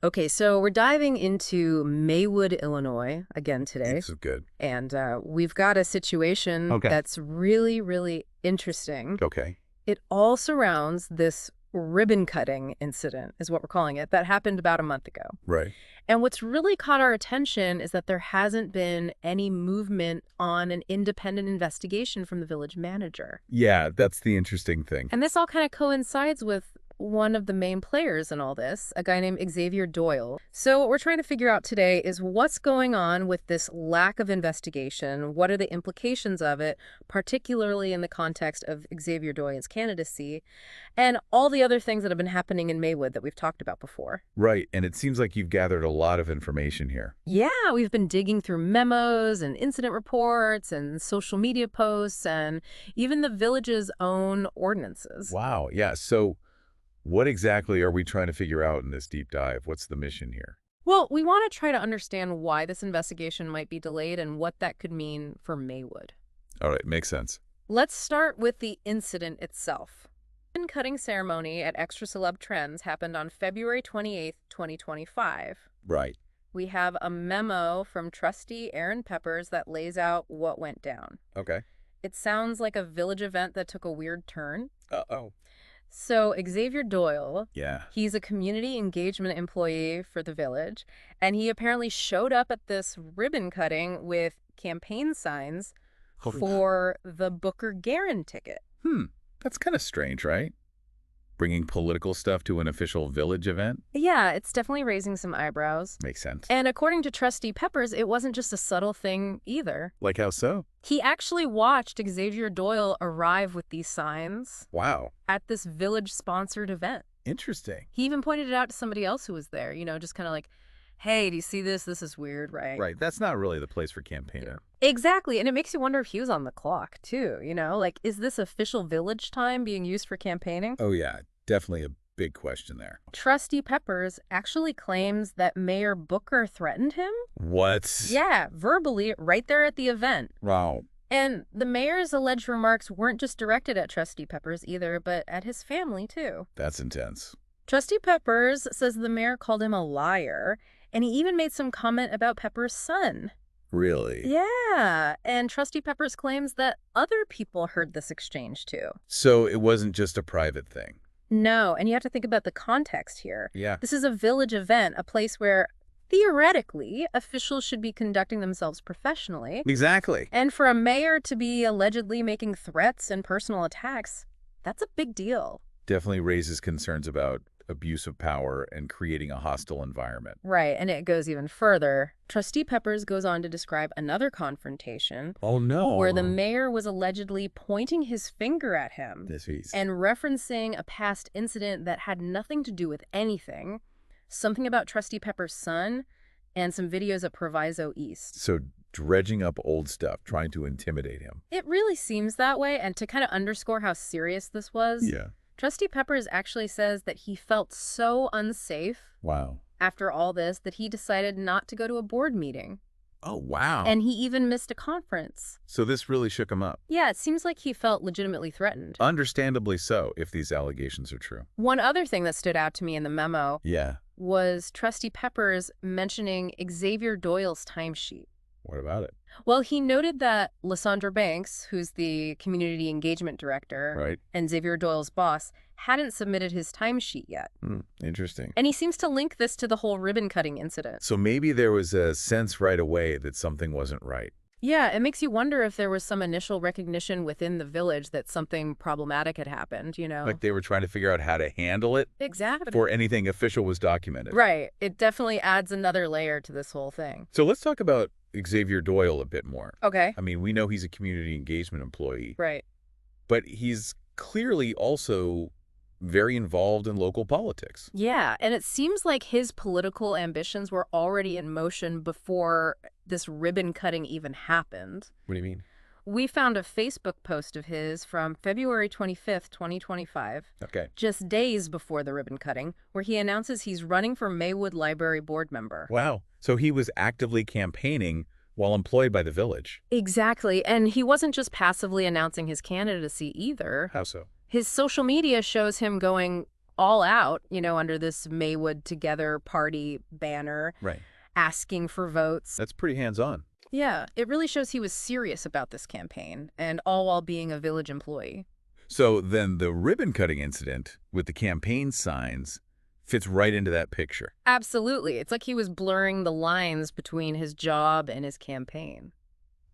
Okay, so we're diving into Maywood, Illinois again today. This is good. And we've got a situation that's really, really interesting. Okay. It all surrounds this ribbon cutting incident, is what we're calling it, that happened about a month ago. Right. And what's really caught our attention is that there hasn't been any movement on an independent investigation from the village manager. Yeah, that's the interesting thing. And this all kind of coincides with one of the main players in all this, a guy named Xavier Doyle. So what we're trying to figure out today is what's going on with this lack of investigation. What are the implications of it, particularly in the context of Xavier Doyle's candidacy, and all the other things that have been happening in Maywood that we've talked about before. Right, and it seems like you've gathered a lot of information here. Yeah, we've been digging through memos and incident reports and social media posts and even the village's own ordinances. Wow, yeah, so what exactly are we trying to figure out in this deep dive? What's the mission here? Well, we want to try to understand why this investigation might be delayed and what that could mean for Maywood. All right, makes sense. Let's start with the incident itself. The ribbon-cutting ceremony at Extra Celeb Trends happened on February 28th, 2025. Right. We have a memo from Trustee Peppers that lays out what went down. Okay. It sounds like a village event that took a weird turn. Uh-oh. So Xavier Doyle, Yeah. he's a community engagement employee for the village, and he apparently showed up at this ribbon cutting with campaign signs for the Booker Guerin ticket. That's kind of strange, right? Bringing political stuff to an official village event? Yeah, it's definitely raising some eyebrows. Makes sense. And according to Trustee Peppers, it wasn't just a subtle thing either. Like how so? He actually watched Xavier Doyle arrive with these signs Wow. at this village-sponsored event. Interesting. He even pointed it out to somebody else who was there, just kind of like, hey, do you see this? This is weird, right? Right, that's not really the place for campaigning. Exactly, and it makes you wonder if he was on the clock, too, Like, is this official village time being used for campaigning? Oh, yeah, definitely a big question there. Trustee Peppers actually claims that Mayor Booker threatened him. What? Yeah, verbally, right there at the event. Wow. And the mayor's alleged remarks weren't just directed at Trustee Peppers either, but at his family, too. That's intense. Trustee Peppers says the mayor called him a liar, and he even made some comment about Peppers' son. Really? Yeah, and Trustee Peppers claims that other people heard this exchange, too. So it wasn't just a private thing? No, and you have to think about the context here. Yeah. This is a village event, a place where, theoretically, officials should be conducting themselves professionally. Exactly. And for a mayor to be allegedly making threats and personal attacks, that's a big deal. Definitely raises concerns about abuse of power and creating a hostile environment. Right, and it goes even further. Trustee Peppers goes on to describe another confrontation. Oh, no. Where the mayor was allegedly pointing his finger at him and referencing a past incident that had nothing to do with anything, something about Trustee Peppers' son, and some videos at Proviso East. So dredging up old stuff, trying to intimidate him. It really seems that way, and to kind of underscore how serious this was, Yeah. Trustee Peppers actually says that he felt so unsafe Wow. after all this that he decided not to go to a board meeting. Oh, wow. And he even missed a conference. So this really shook him up. Yeah, it seems like he felt legitimately threatened. Understandably so, if these allegations are true. One other thing that stood out to me in the memo Yeah. was Trustee Peppers mentioning Xavier Doyle's timesheet. What about it? Well, he noted that Lysandra Banks, who's the community engagement director Right. and Xavier Doyle's boss, hadn't submitted his timesheet yet. Interesting. And he seems to link this to the whole ribbon-cutting incident. So maybe there was a sense right away that something wasn't right. Yeah, it makes you wonder if there was some initial recognition within the village that something problematic had happened, Like they were trying to figure out how to handle it Exactly. before anything official was documented. Right. It definitely adds another layer to this whole thing. So let's talk about Xavier Doyle a bit more. Okay. I mean, we know he's a community engagement employee. Right. But he's clearly also very involved in local politics. Yeah, and it seems like his political ambitions were already in motion before this ribbon cutting even happened. What do you mean? We found a Facebook post of his from February 25th, 2025, Okay. just days before the ribbon cutting, where he announces he's running for Maywood Library board member. Wow. So he was actively campaigning while employed by the village. Exactly, and he wasn't just passively announcing his candidacy either. How so? His social media shows him going all out, under this Maywood Together party banner, Right. asking for votes. That's pretty hands-on. Yeah, it really shows he was serious about this campaign, and all while being a village employee. So then the ribbon-cutting incident with the campaign signs fits right into that picture. Absolutely. It's like he was blurring the lines between his job and his campaign.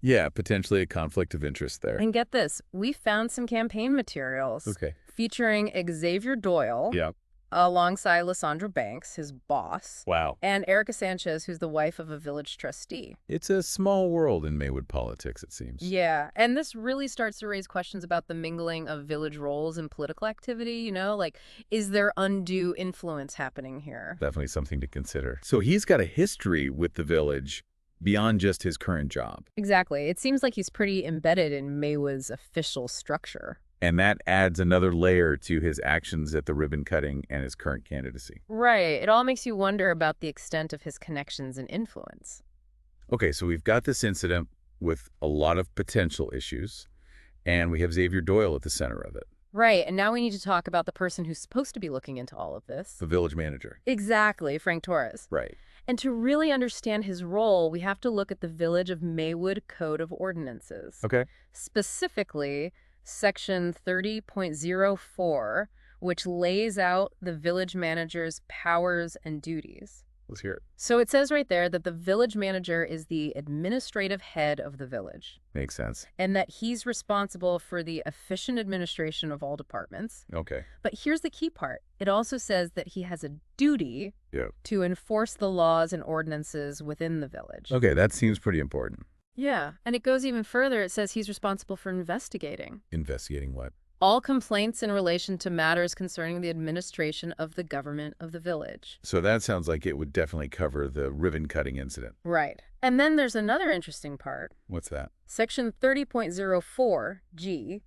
Yeah, potentially a conflict of interest there. And get this, we found some campaign materials Okay. featuring Xavier Doyle Yeah. alongside Lysandra Banks, his boss, Wow. and Erica Sanchez, who's the wife of a village trustee. It's a small world in Maywood politics, it seems. Yeah, and this really starts to raise questions about the mingling of village roles and political activity, like, is there undue influence happening here? Definitely something to consider. So he's got a history with the village beyond just his current job. Exactly. It seems like he's pretty embedded in Maywood's official structure. And that adds another layer to his actions at the ribbon cutting and his current candidacy. Right. It all makes you wonder about the extent of his connections and influence. Okay, so we've got this incident with a lot of potential issues, and we have Xavier Doyle at the center of it, Right. And now we need to talk about the person who's supposed to be looking into all of this. the village manager. Exactly, Frank Torres. Right. And to really understand his role, we have to look at the Village of Maywood Code of Ordinances. Okay. Specifically, Section 30.04, which lays out the village manager's powers and duties. Let's hear it. So it says right there that the village manager is the administrative head of the village, Makes sense. and that he's responsible for the efficient administration of all departments. Okay. But here's the key part. It also says that he has a duty Yeah. to enforce the laws and ordinances within the village. Okay, that seems pretty important. Yeah, and it goes even further. It says he's responsible for investigating Investigating what? all complaints in relation to matters concerning the administration of the government of the village. So that sounds like it would definitely cover the ribbon cutting incident. Right. And then there's another interesting part. What's that? Section 30.04G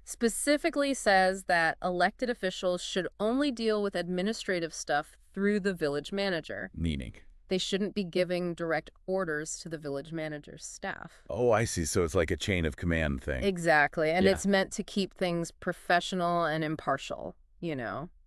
specifically says that elected officials should only deal with administrative stuff through the village manager. Meaning? They shouldn't be giving direct orders to the village manager's staff. Oh, I see. So it's like a chain of command thing. Exactly. And Yeah. it's meant to keep things professional and impartial,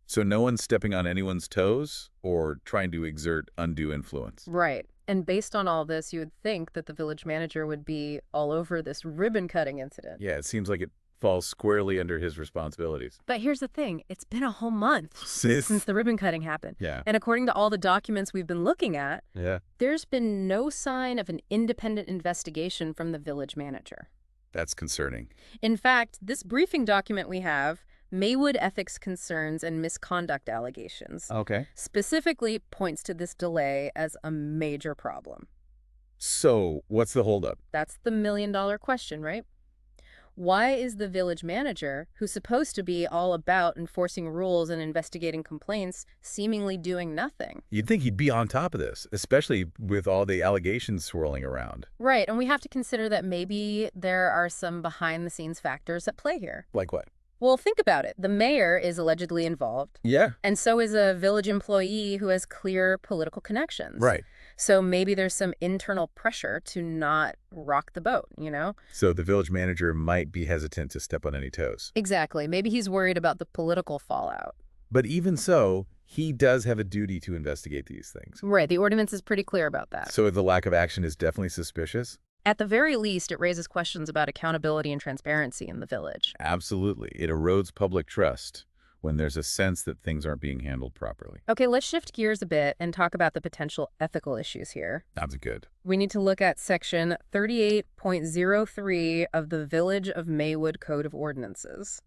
So no one's stepping on anyone's toes or trying to exert undue influence. Right. And based on all this, you would think that the village manager would be all over this ribbon-cutting incident. Yeah, it seems like it falls squarely under his responsibilities. But here's the thing. It's been a whole month since the ribbon-cutting happened. Yeah. And according to all the documents we've been looking at, Yeah. there's been no sign of an independent investigation from the village manager. That's concerning. In fact, this briefing document we have, Maywood ethics concerns and misconduct allegations, Okay. specifically points to this delay as a major problem. So what's the holdup? That's the million-dollar question, right? Why is the village manager, who's supposed to be all about enforcing rules and investigating complaints, seemingly doing nothing? You'd think he'd be on top of this, especially with all the allegations swirling around. Right, and we have to consider that maybe there are some behind-the-scenes factors at play here. Like what? Well, think about it. The mayor is allegedly involved, Yeah. and so is a village employee who has clear political connections. Right. So maybe there's some internal pressure to not rock the boat, So the village manager might be hesitant to step on any toes. Exactly. Maybe he's worried about the political fallout. But even so, he does have a duty to investigate these things. Right. The ordinance is pretty clear about that. So the lack of action is definitely suspicious? At the very least, it raises questions about accountability and transparency in the village. Absolutely. It erodes public trust when there's a sense that things aren't being handled properly. Okay, let's shift gears a bit and talk about the potential ethical issues here. Sounds good. We need to look at Section 38.03 of the Village of Maywood Code of Ordinances.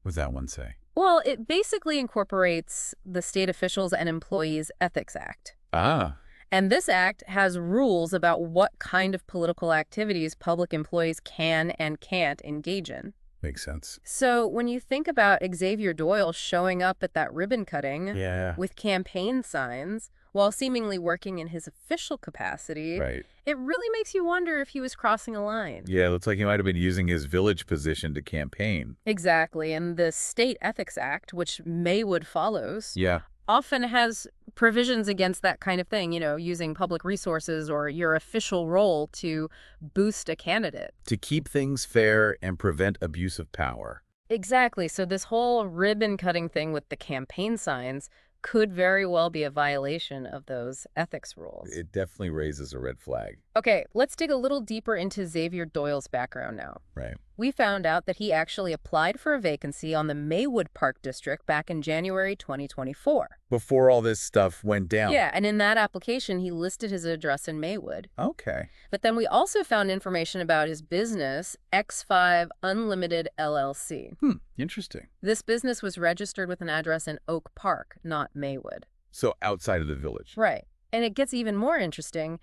What's that one say? Well, it basically incorporates the State Officials and Employees Ethics Act. Ah, And this act has rules about what kind of political activities public employees can and can't engage in. makes sense. So when you think about Xavier Doyle showing up at that ribbon cutting Yeah. with campaign signs while seemingly working in his official capacity, Right. it really makes you wonder if he was crossing a line. Yeah, looks like he might have been using his village position to campaign. Exactly. And the State Ethics Act, which Maywood follows, Yeah. often has provisions against that kind of thing, using public resources or your official role to boost a candidate. To keep things fair and prevent abuse of power. Exactly. So this whole ribbon cutting thing with the campaign signs could very well be a violation of those ethics rules. It definitely raises a red flag. Okay, let's dig a little deeper into Xavier Doyle's background now. Right. We found out that he actually applied for a vacancy on the Maywood Park District back in January 2024. Before all this stuff went down. Yeah, and in that application, he listed his address in Maywood. Okay. But then we also found information about his business, X5 Unlimited LLC. Interesting. This business was registered with an address in Oak Park, not Maywood. So outside of the village. Right. And it gets even more interesting.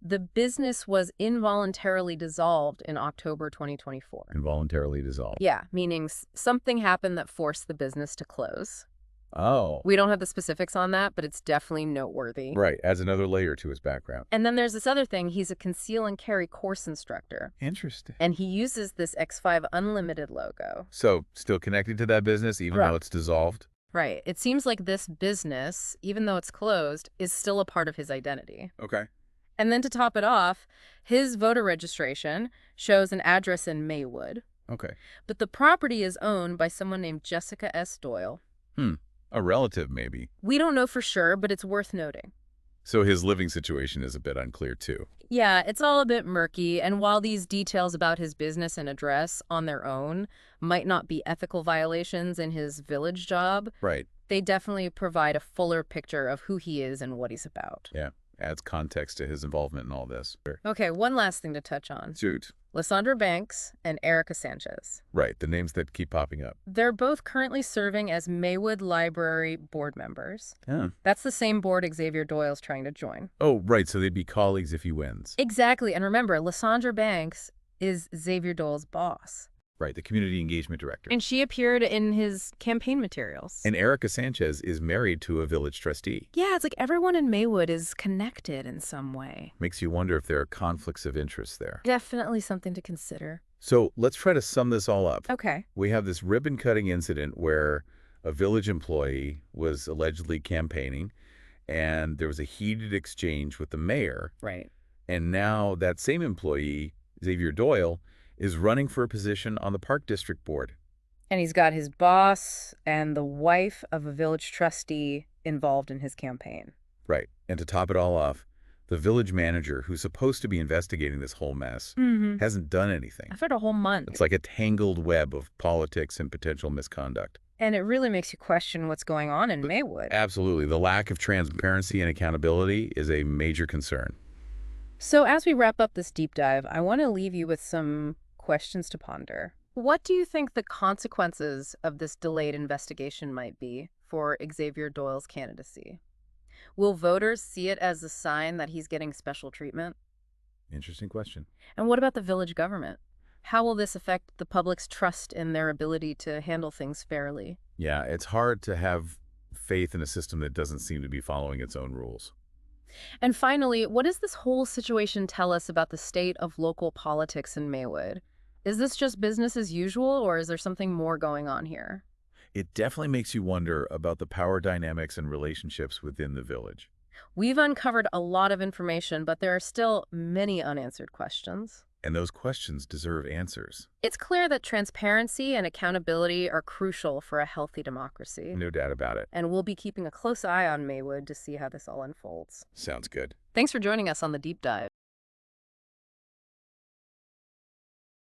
The business was involuntarily dissolved in October 2024. Involuntarily dissolved. Yeah, meaning something happened that forced the business to close. Oh. We don't have the specifics on that, but it's definitely noteworthy. Right. Adds another layer to his background. And then there's this other thing. He's a conceal and carry course instructor. Interesting. And he uses this X5 Unlimited logo. So still connected to that business even Right. though it's dissolved? Right. It seems like this business, even though it's closed, is still a part of his identity. Okay. And then to top it off, his voter registration shows an address in Maywood. Okay. But the property is owned by someone named Jessica S. Doyle. A relative, maybe. We don't know for sure, but it's worth noting. So his living situation is a bit unclear, too. Yeah, it's all a bit murky, and while these details about his business and address on their own might not be ethical violations in his village job, Right. they definitely provide a fuller picture of who he is and what he's about. Yeah. Adds context to his involvement in all this. Okay, one last thing to touch on. Shoot. Lysandra Banks and Erica Sanchez. Right. The names that keep popping up. They're both currently serving as Maywood Library board members. Yeah. That's the same board Xavier Doyle's trying to join. Oh, right. So they'd be colleagues if he wins. Exactly. And remember, Lysandra Banks is Xavier Doyle's boss. Right. The community engagement director. And she appeared in his campaign materials. And Erica Sanchez is married to a village trustee. Yeah, it's like everyone in Maywood is connected in some way. Makes you wonder if there are conflicts of interest there. Definitely something to consider. So let's try to sum this all up. Okay. We have this ribbon-cutting incident where a village employee was allegedly campaigning, and there was a heated exchange with the mayor. Right. And now that same employee, Xavier Doyle, is running for a position on the Park District Board. And he's got his boss and the wife of a village trustee involved in his campaign. Right. And to top it all off, the village manager, who's supposed to be investigating this whole mess, hasn't done anything. I've heard a whole month. It's like a tangled web of politics and potential misconduct. And it really makes you question what's going on in Maywood. Absolutely. The lack of transparency and accountability is a major concern. So as we wrap up this deep dive, I want to leave you with some questions to ponder. What do you think the consequences of this delayed investigation might be for Xavier Doyle's candidacy? Will voters see it as a sign that he's getting special treatment? Interesting question. And what about the village government? How will this affect the public's trust in their ability to handle things fairly? Yeah, it's hard to have faith in a system that doesn't seem to be following its own rules. And finally, what does this whole situation tell us about the state of local politics in Maywood? Is this just business as usual, or is there something more going on here? It definitely makes you wonder about the power dynamics and relationships within the village. We've uncovered a lot of information, but there are still many unanswered questions. And those questions deserve answers. It's clear that transparency and accountability are crucial for a healthy democracy. No doubt about it. And we'll be keeping a close eye on Maywood to see how this all unfolds. Sounds good. Thanks for joining us on The Deep Dive.